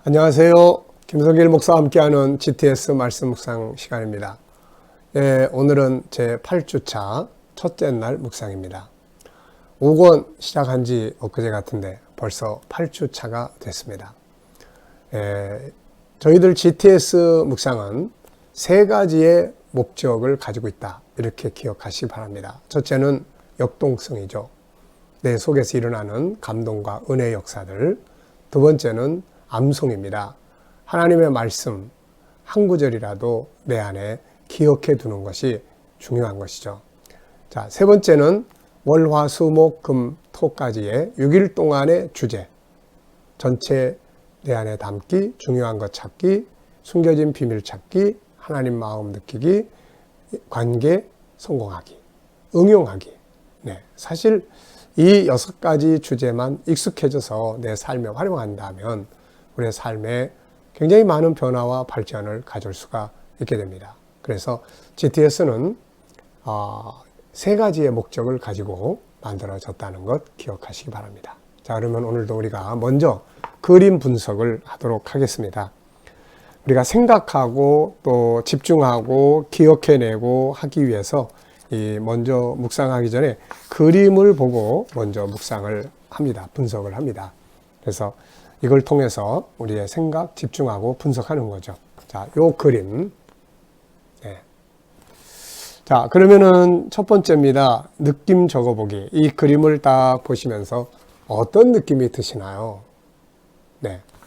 안녕하세요. 김성길 목사와 함께하는 GTS 말씀 묵상 시간입니다. 오늘은 제 8주차 첫째 날 묵상입니다. 5권 시작한 지 엊그제 같은데 벌써 8주차가 됐습니다. 저희들 GTS 묵상은 세 가지의 목적을 가지고 있다. 이렇게 기억하시기 바랍니다. 첫째는 역동성이죠. 내 속에서 일어나는 감동과 은혜의 역사들. 두 번째는 암송입니다. 하나님의 말씀 한 구절이라도 내 안에 기억해 두는 것이 중요한 것이죠. 자, 세 번째는 월, 화, 수, 목, 금, 토까지의 6일 동안의 주제. 전체 내 안에 담기, 중요한 것 찾기, 숨겨진 비밀 찾기, 하나님 마음 느끼기, 관계 성공하기, 응용하기. 사실 이 6가지 주제만 익숙해져서 내 삶에 활용한다면 우리의 삶에 굉장히 많은 변화와 발전을 가져올 수가 있게 됩니다. 그래서 GTS는 세 가지의 목적을 가지고 만들어졌다는 것 기억하시기 바랍니다. 자, 그러면 오늘도 우리가 먼저 그림 분석을 하도록 하겠습니다. 우리가 생각하고 또 집중하고 기억해내고 하기 위해서 먼저 묵상하기 전에 그림을 보고 먼저 묵상을 합니다. 분석을 합니다. 그래서 이걸 통해서 우리의 생각, 집중하고 분석하는 거죠. 자, 요 그림. 자, 그러면은 첫 번째입니다. 느낌 적어보기. 이 그림을 딱 보시면서 어떤 느낌이 드시나요?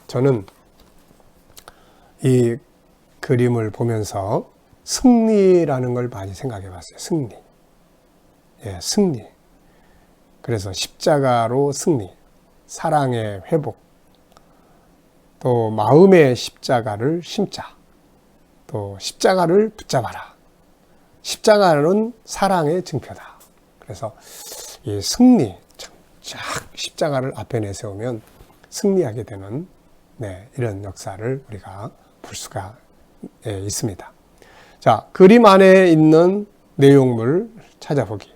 저는 이 그림을 보면서 승리라는 걸 많이 생각해 봤어요. 승리. 승리. 그래서 십자가로 승리. 사랑의 회복. 또 마음의 십자가를 심자. 또 십자가를 붙잡아라. 십자가는 사랑의 증표다. 그래서 이 승리, 쫙 십자가를 앞에 내세우면 승리하게 되는 이런 역사를 우리가 볼 수가 있습니다. 자, 그림 안에 있는 내용물 찾아보기.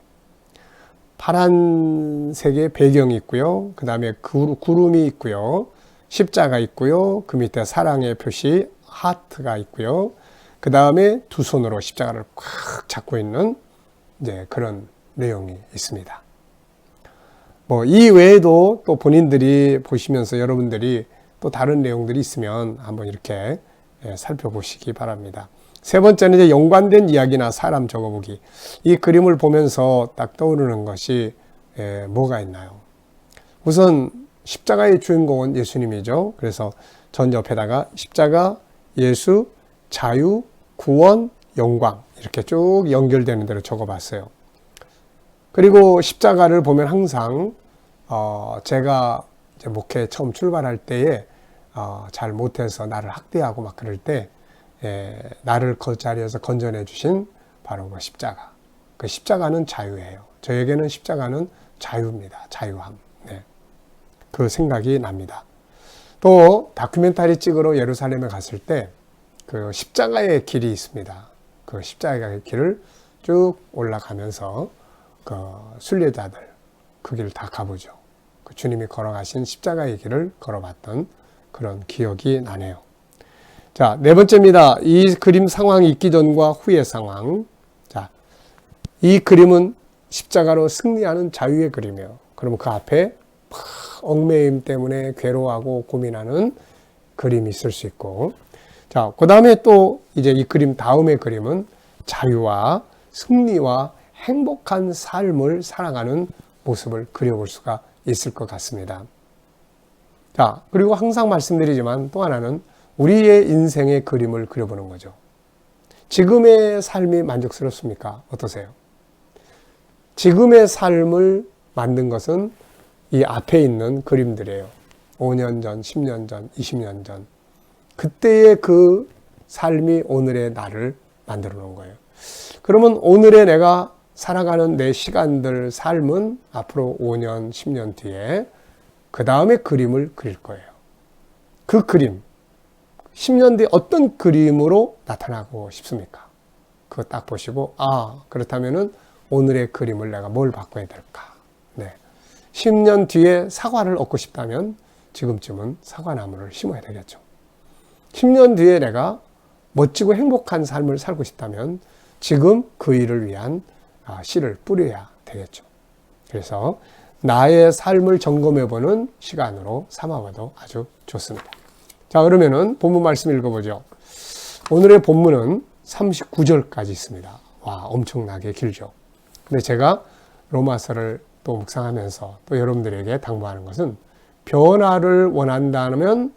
파란색의 배경이 있고요. 그 다음에 구름이 있고요. 십자가 있고요. 그 밑에 사랑의 표시 하트가 있고요. 그 다음에 두 손으로 십자가를 꽉 잡고 있는 그런 내용이 있습니다. 이 외에도 또 본인들이 보시면서 여러분들이 또 다른 내용들이 있으면 한번 이렇게 살펴보시기 바랍니다. 세 번째는 이제 연관된 이야기나 사람 적어보기. 이 그림을 보면서 딱 떠오르는 것이 뭐가 있나요? 우선 십자가의 주인공은 예수님이죠. 그래서 전 옆에다가 십자가, 예수, 자유, 구원, 영광 이렇게 쭉 연결되는 대로 적어봤어요. 그리고 십자가를 보면 항상 제가 이제 목회 처음 출발할 때에 잘 못해서 나를 학대하고 막 그럴 때 나를 그 자리에서 건져내 주신 바로 그 십자가. 그 십자가는 자유예요. 저에게는 십자가는 자유입니다. 자유함. 그 생각이 납니다. 또 다큐멘터리 찍으러 예루살렘에 갔을 때 그 십자가의 길이 있습니다. 그 십자가의 길을 쭉 올라가면서 그 순례자들 그 길을 다 가보죠. 그 주님이 걸어가신 십자가의 길을 걸어봤던 그런 기억이 나네요. 자, 네 번째입니다. 이 그림 상황이 있기 전과 후의 상황. 자, 이 그림은 십자가로 승리하는 자유의 그림이에요. 그러면 그 앞에 얽매임 때문에 괴로워하고 고민하는 그림이 있을 수 있고, 자, 그 다음에 또 이제 이 그림 다음의 그림은 자유와 승리와 행복한 삶을 살아가는 모습을 그려볼 수가 있을 것 같습니다. 자, 그리고 항상 말씀드리지만 또 하나는 우리의 인생의 그림을 그려보는 거죠. 지금의 삶이 만족스럽습니까? 어떠세요? 지금의 삶을 만든 것은 이 앞에 있는 그림들이에요. 5년 전, 10년 전, 20년 전. 그때의 그 삶이 오늘의 나를 만들어 놓은 거예요. 그러면 오늘의 내가 살아가는 내 시간들, 삶은 앞으로 5년, 10년 뒤에 그 다음에 그림을 그릴 거예요. 그 그림, 10년 뒤에 어떤 그림으로 나타나고 싶습니까? 그거 딱 보시고, 그렇다면은 오늘의 그림을 내가 뭘 바꿔야 될까? 10년 뒤에 사과를 얻고 싶다면 지금쯤은 사과나무를 심어야 되겠죠. 10년 뒤에 내가 멋지고 행복한 삶을 살고 싶다면 지금 그 일을 위한 씨를 뿌려야 되겠죠. 그래서 나의 삶을 점검해보는 시간으로 삼아봐도 아주 좋습니다. 자, 그러면은 본문 말씀 읽어보죠. 오늘의 본문은 39절까지 있습니다. 와, 엄청나게 길죠. 근데 제가 로마서를 또 묵상하면서 또 여러분들에게 당부하는 것은 변화를 원한다면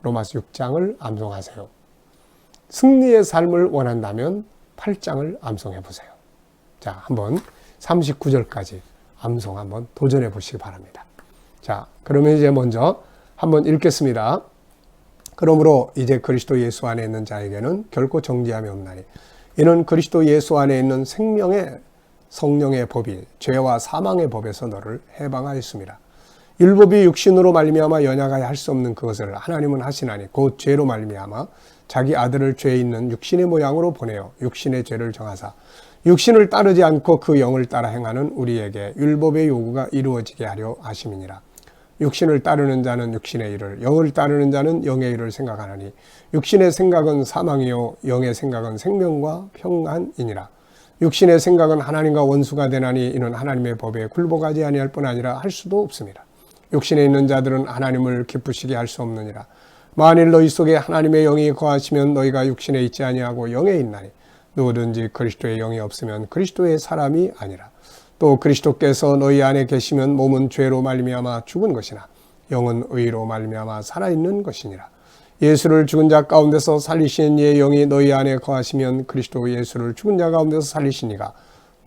로마서 6장을 암송하세요. 승리의 삶을 원한다면 8장을 암송해 보세요. 자, 한번 39절까지 암송 한번 도전해 보시기 바랍니다. 자, 그러면 이제 먼저 한번 읽겠습니다. 그러므로 이제 그리스도 예수 안에 있는 자에게는 결코 정죄함이 없나니 이는 그리스도 예수 안에 있는 생명의 성령의 법이 죄와 사망의 법에서 너를 해방하였습니다. 율법이 육신으로 말미암아 연약하여 할 수 없는 그것을 하나님은 하시나니 곧 죄로 말미암아 자기 아들을 죄에 있는 육신의 모양으로 보내어 육신의 죄를 정하사 육신을 따르지 않고 그 영을 따라 행하는 우리에게 율법의 요구가 이루어지게 하려 하심이니라. 육신을 따르는 자는 육신의 일을, 영을 따르는 자는 영의 일을 생각하나니 육신의 생각은 사망이요 영의 생각은 생명과 평안이니라. 육신의 생각은 하나님과 원수가 되나니 이는 하나님의 법에 굴복하지 아니할 뿐 아니라 할 수도 없습니다. 육신에 있는 자들은 하나님을 기쁘시게 할 수 없느니라. 만일 너희 속에 하나님의 영이 거하시면 너희가 육신에 있지 아니하고 영에 있나니 누구든지 그리스도의 영이 없으면 그리스도의 사람이 아니라. 또 그리스도께서 너희 안에 계시면 몸은 죄로 말미암아 죽은 것이나 영은 의로 말미암아 살아있는 것이니라. 예수를 죽은 자 가운데서 살리신 이의 영이 너희 안에 거하시면 그리스도 예수를 죽은 자 가운데서 살리시니가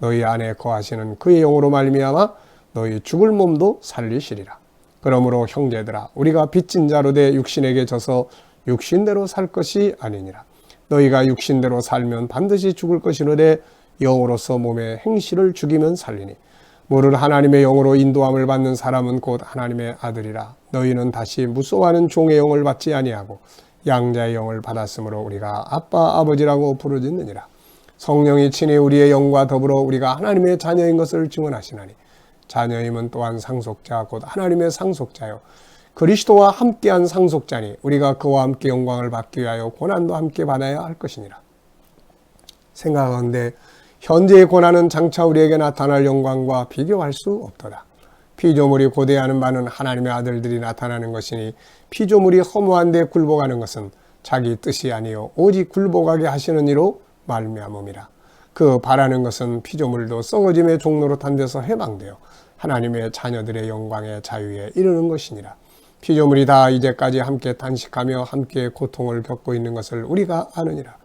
너희 안에 거하시는 그의 영으로 말미암아 너희 죽을 몸도 살리시리라. 그러므로 형제들아 우리가 빚진 자로 돼 육신에게 져서 육신대로 살 것이 아니니라. 너희가 육신대로 살면 반드시 죽을 것이로되 영으로서 몸의 행실을 죽이면 살리니 모를 하나님의 영으로 인도함을 받는 사람은 곧 하나님의 아들이라. 너희는 다시 무소하는 종의 영을 받지 아니하고 양자의 영을 받았으므로 우리가 아빠 아버지라고 부르짖느니라. 성령이 친히 우리의 영과 더불어 우리가 하나님의 자녀인 것을 증언하시나니 자녀임은 또한 상속자 곧 하나님의 상속자요 그리스도와 함께한 상속자니 우리가 그와 함께 영광을 받기 위하여 고난도 함께 받아야 할 것이니라. 생각하건대 현재의 고난은 장차 우리에게 나타날 영광과 비교할 수 없도다. 피조물이 고대하는 바는 하나님의 아들들이 나타나는 것이니 피조물이 허무한 데 굴복하는 것은 자기 뜻이 아니요 오직 굴복하게 하시는 이로 말미암음이라. 그 바라는 것은 피조물도 썩어짐의 종로로 탄 데서 해방되어 하나님의 자녀들의 영광의 자유에 이르는 것이니라. 피조물이 다 이제까지 함께 단식하며 함께 고통을 겪고 있는 것을 우리가 아느니라.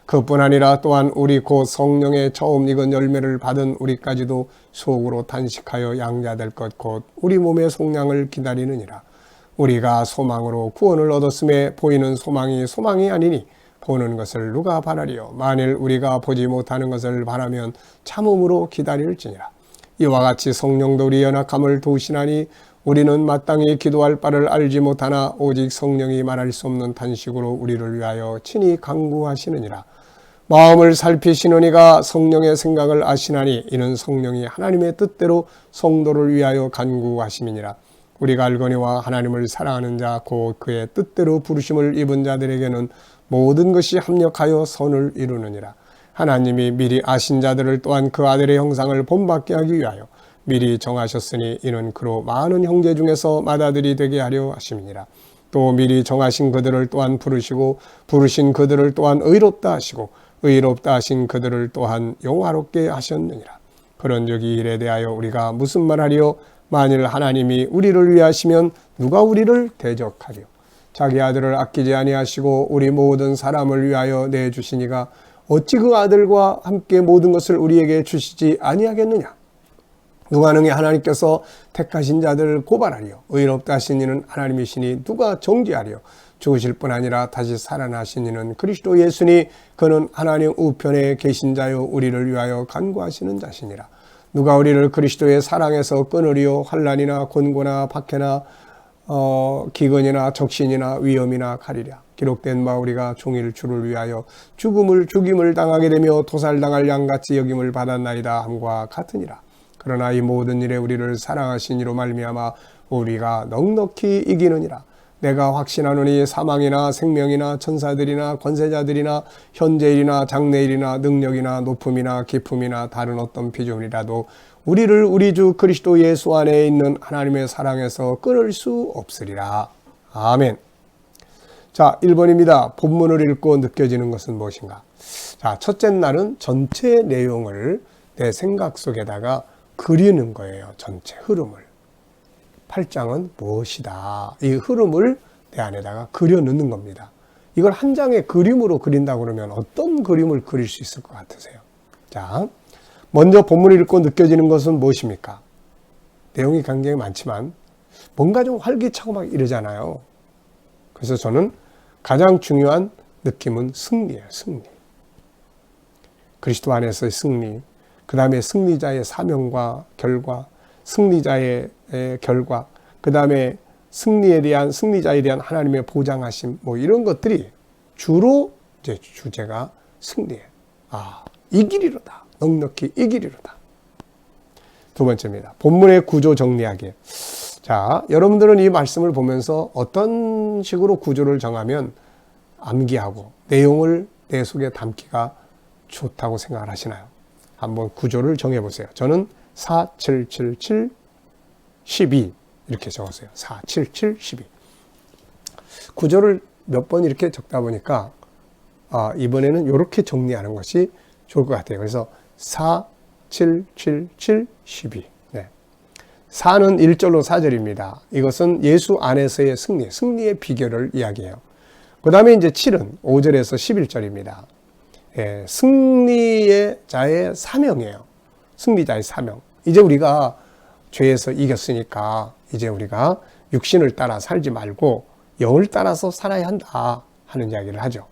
그뿐 아니라 또한 우리 곧 성령의 처음 익은 열매를 받은 우리까지도 속으로 단식하여 양자될 것 곧 우리 몸의 속량을 기다리느니라. 우리가 소망으로 구원을 얻었음에 보이는 소망이 아니니 보는 것을 누가 바라리요. 만일 우리가 보지 못하는 것을 바라면 참음으로 기다릴지니라. 이와 같이 성령도 우리 연약함을 도우시나니 우리는 마땅히 기도할 바를 알지 못하나 오직 성령이 말할 수 없는 탄식으로 우리를 위하여 친히 간구하시느니라. 마음을 살피시는 이가 성령의 생각을 아시나니 이는 성령이 하나님의 뜻대로 성도를 위하여 간구하심이니라. 우리가 알거니와 하나님을 사랑하는 자 곧 그의 뜻대로 부르심을 입은 자들에게는 모든 것이 합력하여 선을 이루느니라. 하나님이 미리 아신 자들을 또한 그 아들의 형상을 본받게 하기 위하여 미리 정하셨으니 이는 그로 많은 형제 중에서 맏아들이 되게 하려 하심이니라. 또 미리 정하신 그들을 또한 부르시고 부르신 그들을 또한 의롭다 하시고 의롭다 하신 그들을 또한 영화롭게 하셨느니라. 그런즉 이 일에 대하여 우리가 무슨 말하리요? 만일 하나님이 우리를 위하시면 누가 우리를 대적하리요? 자기 아들을 아끼지 아니하시고 우리 모든 사람을 위하여 내주시니가 어찌 그 아들과 함께 모든 것을 우리에게 주시지 아니하겠느냐? 누가 능히 하나님께서 택하신 자들을 고발하리요? 의롭다 하신 이는 하나님이시니 누가 정죄하리요? 죽으실 뿐 아니라 다시 살아나신 이는 그리스도 예수니 그는 하나님 우편에 계신 자요 우리를 위하여 간구하시는 자시니라. 누가 우리를 그리스도의 사랑에서 끊으리요? 환난이나 곤고나 박해나 기근이나 적신이나 위험이나 칼이랴. 기록된 바 우리가 종일 주를 위하여 죽임을 당하게 되며 도살당할 양같이 여김을 받았나이다 함과 같으니라. 그러나 이 모든 일에 우리를 사랑하신 이로 말미암아 우리가 넉넉히 이기느니라. 내가 확신하노니 사망이나 생명이나 천사들이나 권세자들이나 현재일이나 장래일이나 능력이나 높음이나 깊음이나 다른 어떤 피조물이라도 우리를 우리 주 그리스도 예수 안에 있는 하나님의 사랑에서 끊을 수 없으리라. 아멘. 자, 1번입니다. 본문을 읽고 느껴지는 것은 무엇인가? 자, 첫째 날은 전체 내용을 내 생각 속에다가 그리는 거예요. 전체 흐름을. 8장은 무엇이다. 이 흐름을 내 안에다가 그려 넣는 겁니다. 이걸 한 장의 그림으로 그린다고 그러면 어떤 그림을 그릴 수 있을 것 같으세요? 자, 먼저 본문을 읽고 느껴지는 것은 무엇입니까? 내용이 굉장히 많지만 뭔가 좀 활기차고 막 이러잖아요. 그래서 저는 가장 중요한 느낌은 승리예요. 승리. 그리스도 안에서의 승리, 그 다음에 승리자의 사명과 결과, 승리자의 결과, 그 다음에 승리자에 대한 하나님의 보장하심, 뭐 이런 것들이 주로 이제 주제가 승리예요. 아, 이기리로다. 넉넉히 이기리로다. 두 번째입니다. 본문의 구조 정리하기. 자, 여러분들은 이 말씀을 보면서 어떤 식으로 구조를 정하면 암기하고 내용을 내 속에 담기가 좋다고 생각을 하시나요? 한번 구조를 정해보세요. 저는 4, 7, 7, 7, 12 이렇게 적었어요. 4, 7, 7, 12. 구조를 몇 번 이렇게 적다 보니까 이번에는 이렇게 정리하는 것이 좋을 것 같아요. 그래서 4, 7, 7, 7, 12. 네. 4는 1절로 4절입니다. 이것은 예수 안에서의 승리의 비결을 이야기해요. 그 다음에 이제 7은 5절에서 11절입니다. 예, 승리자의 사명이에요. 승리자의 사명. 이제 우리가 죄에서 이겼으니까 이제 우리가 육신을 따라 살지 말고 영을 따라서 살아야 한다 하는 이야기를 하죠.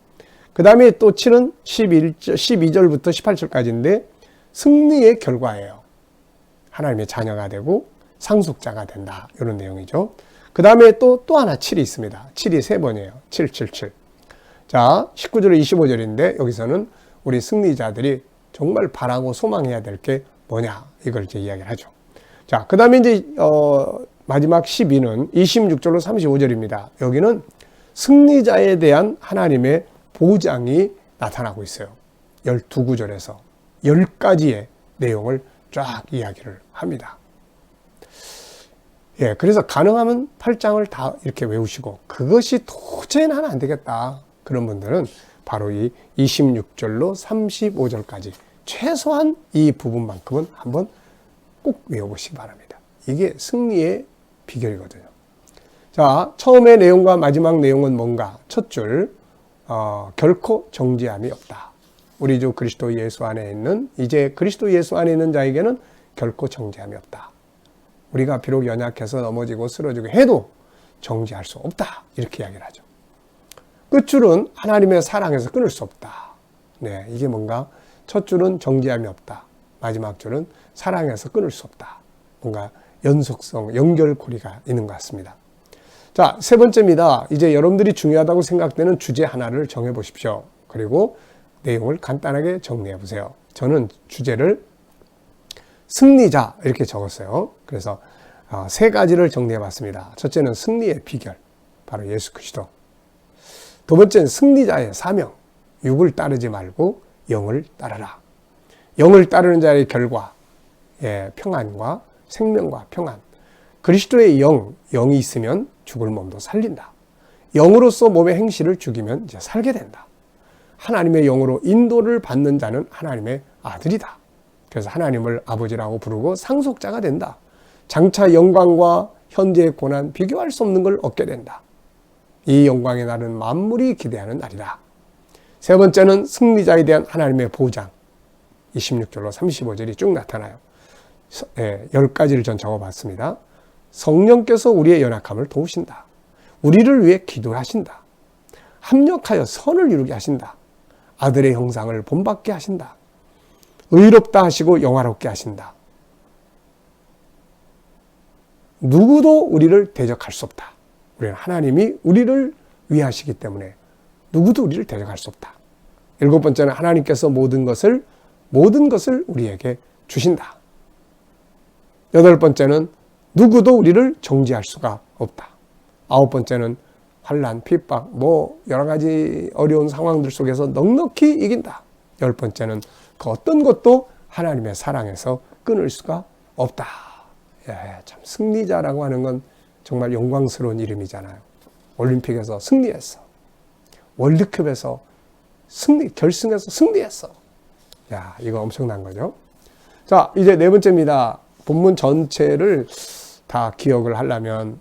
그 다음에 또 7은 12절부터 18절까지인데 승리의 결과예요. 하나님의 자녀가 되고 상속자가 된다. 이런 내용이죠. 그 다음에 또 하나 7이 있습니다. 7이 세 번이에요. 7, 7, 7. 자, 19절, 25절인데 여기서는 우리 승리자들이 정말 바라고 소망해야 될 게 뭐냐. 이걸 이제 이야기를 하죠. 자, 그 다음에 이제, 마지막 12는 26절로 35절입니다. 여기는 승리자에 대한 하나님의 보장이 나타나고 있어요. 12구절에서 10가지의 내용을 쫙 이야기를 합니다. 예, 그래서 가능하면 8장을 다 이렇게 외우시고 그것이 도저히 나는 안 되겠다. 그런 분들은 바로 이 26절로 35절까지 최소한 이 부분만큼은 한번 꼭 외워보시기 바랍니다. 이게 승리의 비결이거든요. 자, 처음의 내용과 마지막 내용은 뭔가? 첫 줄, 결코 정죄함이 없다. 우리 주 그리스도 예수 안에 있는, 이제 그리스도 예수 안에 있는 자에게는 결코 정죄함이 없다. 우리가 비록 연약해서 넘어지고 쓰러지고 해도 정죄할 수 없다. 이렇게 이야기를 하죠. 끝줄은 하나님의 사랑에서 끊을 수 없다. 네, 이게 뭔가? 첫 줄은 정죄함이 없다. 마지막 줄은 사랑에서 끊을 수 없다. 뭔가 연속성, 연결고리가 있는 것 같습니다. 자, 세 번째입니다. 이제 여러분들이 중요하다고 생각되는 주제 하나를 정해 보십시오. 그리고 내용을 간단하게 정리해 보세요. 저는 주제를 승리자 이렇게 적었어요. 그래서 세 가지를 정리해 봤습니다. 첫째는 승리의 비결, 바로 예수 그리스도. 두 번째는 승리자의 사명, 육을 따르지 말고 영을 따르라. 영을 따르는 자의 결과, 평안과 생명과 평안. 그리스도의 영이 있으면 죽을 몸도 살린다. 영으로서 몸의 행실을 죽이면 이제 살게 된다. 하나님의 영으로 인도를 받는 자는 하나님의 아들이다. 그래서 하나님을 아버지라고 부르고 상속자가 된다. 장차 영광과 현재의 고난, 비교할 수 없는 걸 얻게 된다. 이 영광의 날은 만물이 기대하는 날이다. 세 번째는 승리자에 대한 하나님의 보장. 26절로 35절이 쭉 나타나요. 10가지를 전 적어봤습니다. 성령께서 우리의 연약함을 도우신다. 우리를 위해 기도하신다. 합력하여 선을 이루게 하신다. 아들의 형상을 본받게 하신다. 의롭다 하시고 영화롭게 하신다. 누구도 우리를 대적할 수 없다. 우리는 하나님이 우리를 위하시기 때문에 누구도 우리를 대적할 수 없다. 일곱 번째는 하나님께서 모든 것을 우리에게 주신다. 여덟 번째는 누구도 우리를 정죄할 수가 없다. 아홉 번째는 환난, 핍박, 여러 가지 어려운 상황들 속에서 넉넉히 이긴다. 10번째는 그 어떤 것도 하나님의 사랑에서 끊을 수가 없다. 참 승리자라고 하는 건 정말 영광스러운 이름이잖아요. 올림픽에서 승리했어. 월드컵에서 결승에서 승리했어. 이거 엄청난 거죠. 자, 이제 네 번째입니다. 본문 전체를 다 기억을 하려면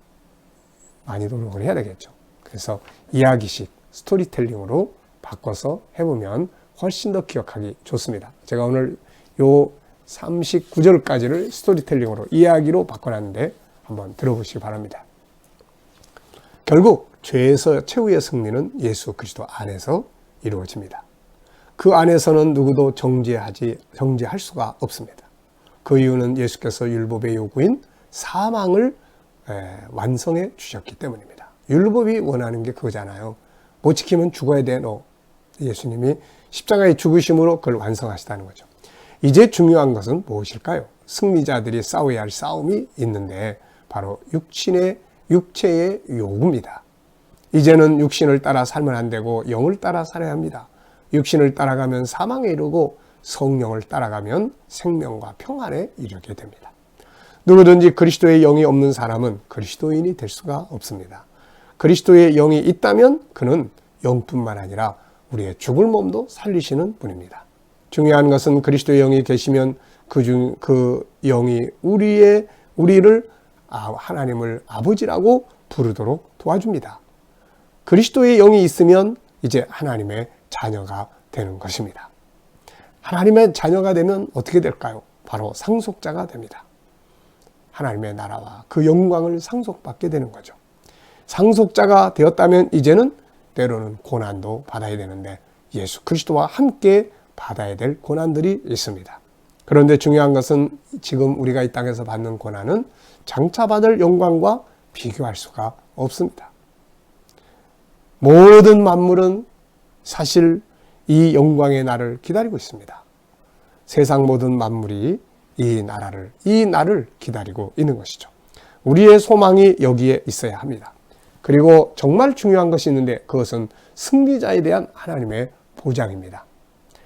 많이 노력을 해야 되겠죠. 그래서 이야기식, 스토리텔링으로 바꿔서 해보면 훨씬 더 기억하기 좋습니다. 제가 오늘 요 39절까지를 스토리텔링으로, 이야기로 바꿔놨는데 한번 들어보시기 바랍니다. 결국 죄에서 최후의 승리는 예수 그리스도 안에서 이루어집니다. 그 안에서는 누구도 정죄할 수가 없습니다. 그 이유는 예수께서 율법의 요구인 사망을 완성해 주셨기 때문입니다. 율법이 원하는 게 그거잖아요. 못 지키면 죽어야 돼, 너. 예수님이 십자가의 죽으심으로 그걸 완성하시다는 거죠. 이제 중요한 것은 무엇일까요? 승리자들이 싸워야 할 싸움이 있는데 바로 육체의 요구입니다. 이제는 육신을 따라 살면 안 되고 영을 따라 살아야 합니다. 육신을 따라가면 사망에 이르고 성령을 따라가면 생명과 평안에 이르게 됩니다. 누구든지 그리스도의 영이 없는 사람은 그리스도인이 될 수가 없습니다. 그리스도의 영이 있다면 그는 영뿐만 아니라 우리의 죽을 몸도 살리시는 분입니다. 중요한 것은 그리스도의 영이 계시면 그 영이 우리를 하나님을 아버지라고 부르도록 도와줍니다. 그리스도의 영이 있으면 이제 하나님의 자녀가 되는 것입니다. 하나님의 자녀가 되면 어떻게 될까요? 바로 상속자가 됩니다. 하나님의 나라와 그 영광을 상속받게 되는 거죠. 상속자가 되었다면 이제는 때로는 고난도 받아야 되는데 예수 그리스도와 함께 받아야 될 고난들이 있습니다. 그런데 중요한 것은 지금 우리가 이 땅에서 받는 고난은 장차 받을 영광과 비교할 수가 없습니다. 모든 만물은 사실 이 영광의 날을 기다리고 있습니다. 세상 모든 만물이 이 날을 기다리고 있는 것이죠. 우리의 소망이 여기에 있어야 합니다. 그리고 정말 중요한 것이 있는데 그것은 승리자에 대한 하나님의 보장입니다.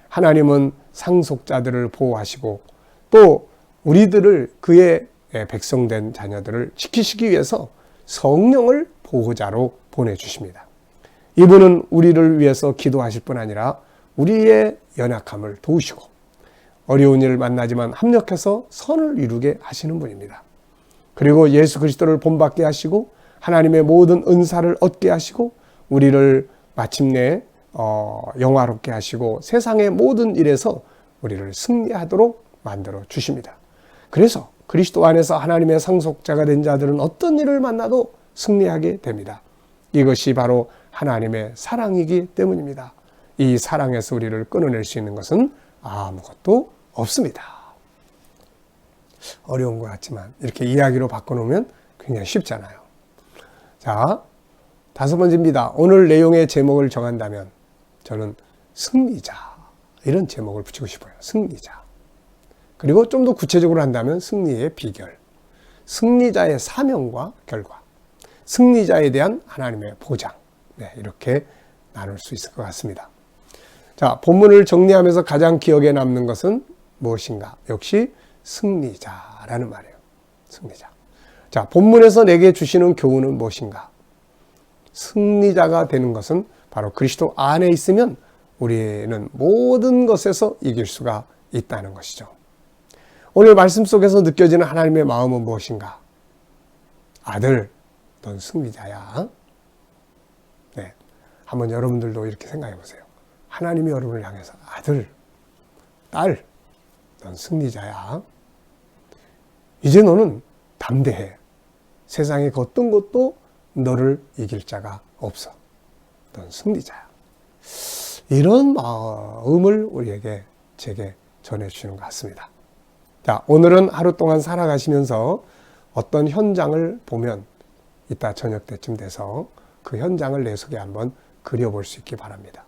하나님은 상속자들을 보호하시고 또 우리들을 그의 백성된 자녀들을 지키시기 위해서 성령을 보호자로 보내주십니다. 이분은 우리를 위해서 기도하실 뿐 아니라 우리의 연약함을 도우시고 어려운 일을 만나지만 합력해서 선을 이루게 하시는 분입니다. 그리고 예수 그리스도를 본받게 하시고 하나님의 모든 은사를 얻게 하시고 우리를 마침내 영화롭게 하시고 세상의 모든 일에서 우리를 승리하도록 만들어 주십니다. 그래서 그리스도 안에서 하나님의 상속자가 된 자들은 어떤 일을 만나도 승리하게 됩니다. 이것이 바로 하나님의 사랑이기 때문입니다. 이 사랑에서 우리를 끊어낼 수 있는 것은 아무것도 없습니다. 어려운 것 같지만 이렇게 이야기로 바꿔놓으면 굉장히 쉽잖아요. 자, 5번째입니다. 오늘 내용의 제목을 정한다면 저는 승리자, 이런 제목을 붙이고 싶어요. 승리자. 그리고 좀 더 구체적으로 한다면 승리의 비결, 승리자의 사명과 결과, 승리자에 대한 하나님의 보장, 이렇게 나눌 수 있을 것 같습니다. 자, 본문을 정리하면서 가장 기억에 남는 것은 무엇인가? 역시 승리자라는 말이에요. 승리자. 자, 본문에서 내게 주시는 교훈은 무엇인가? 승리자가 되는 것은 바로 그리스도 안에 있으면 우리는 모든 것에서 이길 수가 있다는 것이죠. 오늘 말씀 속에서 느껴지는 하나님의 마음은 무엇인가? 아들, 넌 승리자야. 네, 한번 여러분들도 이렇게 생각해 보세요. 하나님이 여러분을 향해서 아들, 딸, 넌 승리자야. 이제 너는 담대해. 세상의 어떤 것도 너를 이길 자가 없어. 넌 승리자야. 이런 마음을 제게 전해주시는 것 같습니다. 자, 오늘은 하루 동안 살아가시면서 어떤 현장을 보면 이따 저녁 때쯤 돼서 그 현장을 내 속에 한번 그려볼 수 있기 바랍니다.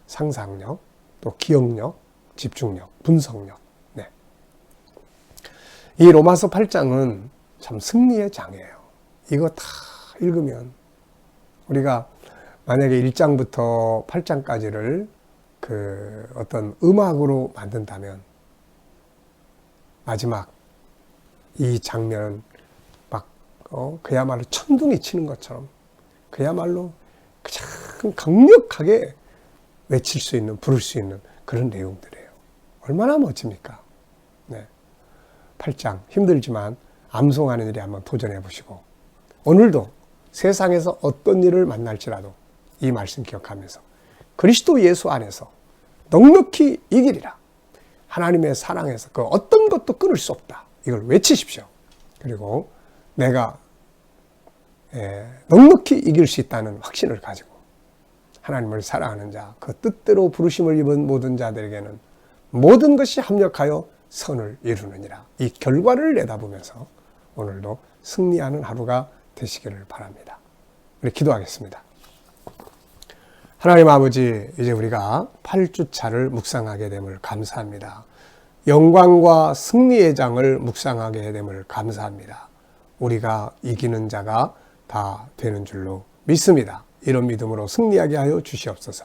상상력, 또 기억력, 집중력, 분석력. 네. 이 로마서 8장은 참 승리의 장이에요. 이거 다 읽으면 우리가 만약에 1장부터 8장까지를 그 어떤 음악으로 만든다면 마지막 이 장면은 막 그야말로 천둥이 치는 것처럼 그야말로 가장 강력하게 외칠 수 있는, 부를 수 있는 그런 내용들이에요. 얼마나 멋집니까? 네. 8장 힘들지만 암송하는 일에 한번 도전해 보시고 오늘도 세상에서 어떤 일을 만날지라도 이 말씀 기억하면서 그리스도 예수 안에서 넉넉히 이기리라. 하나님의 사랑에서 그 어떤 것도 끊을 수 없다. 이걸 외치십시오. 그리고 내가 넉넉히 이길 수 있다는 확신을 가지고 하나님을 사랑하는 자, 그 뜻대로 부르심을 입은 모든 자들에게는 모든 것이 합력하여 선을 이루느니라. 이 결과를 내다보면서 오늘도 승리하는 하루가 되시기를 바랍니다. 우리 기도하겠습니다. 하나님 아버지, 이제 우리가 8주차를 묵상하게 됨을 감사합니다. 영광과 승리의 장을 묵상하게 됨을 감사합니다. 우리가 이기는 자가 다 되는 줄로 믿습니다. 이런 믿음으로 승리하게 하여 주시옵소서.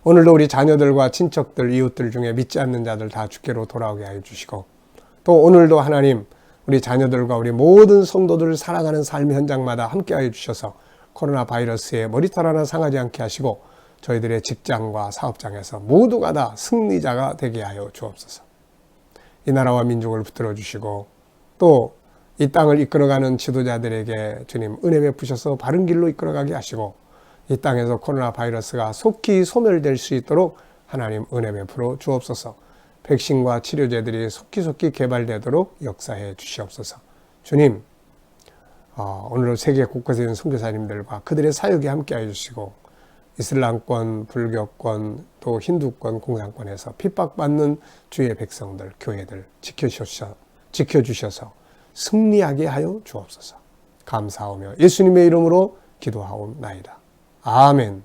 오늘도 우리 자녀들과 친척들, 이웃들 중에 믿지 않는 자들 다 주께로 돌아오게 하여 주시고 또 오늘도 하나님 우리 자녀들과 우리 모든 성도들을 사랑하는 삶 현장마다 함께 하여 주셔서 코로나 바이러스에 머리털 하나 상하지 않게 하시고 저희들의 직장과 사업장에서 모두가 다 승리자가 되게 하여 주옵소서. 이 나라와 민족을 붙들어 주시고 또 이 땅을 이끌어가는 지도자들에게 주님 은혜 베푸셔서 바른 길로 이끌어가게 하시고 이 땅에서 코로나 바이러스가 속히 소멸될 수 있도록 하나님 은혜 베풀어 주옵소서. 백신과 치료제들이 속히 개발되도록 역사해 주시옵소서. 주님, 오늘도 세계 곳곳에 있는 선교사님들과 그들의 사역에 함께 해주시고 이슬람권, 불교권, 또 힌두권, 공산권에서 핍박받는 주의 백성들, 교회들 지켜주셔서 승리하게 하여 주옵소서. 감사하며 예수님의 이름으로 기도하옵나이다. 아멘.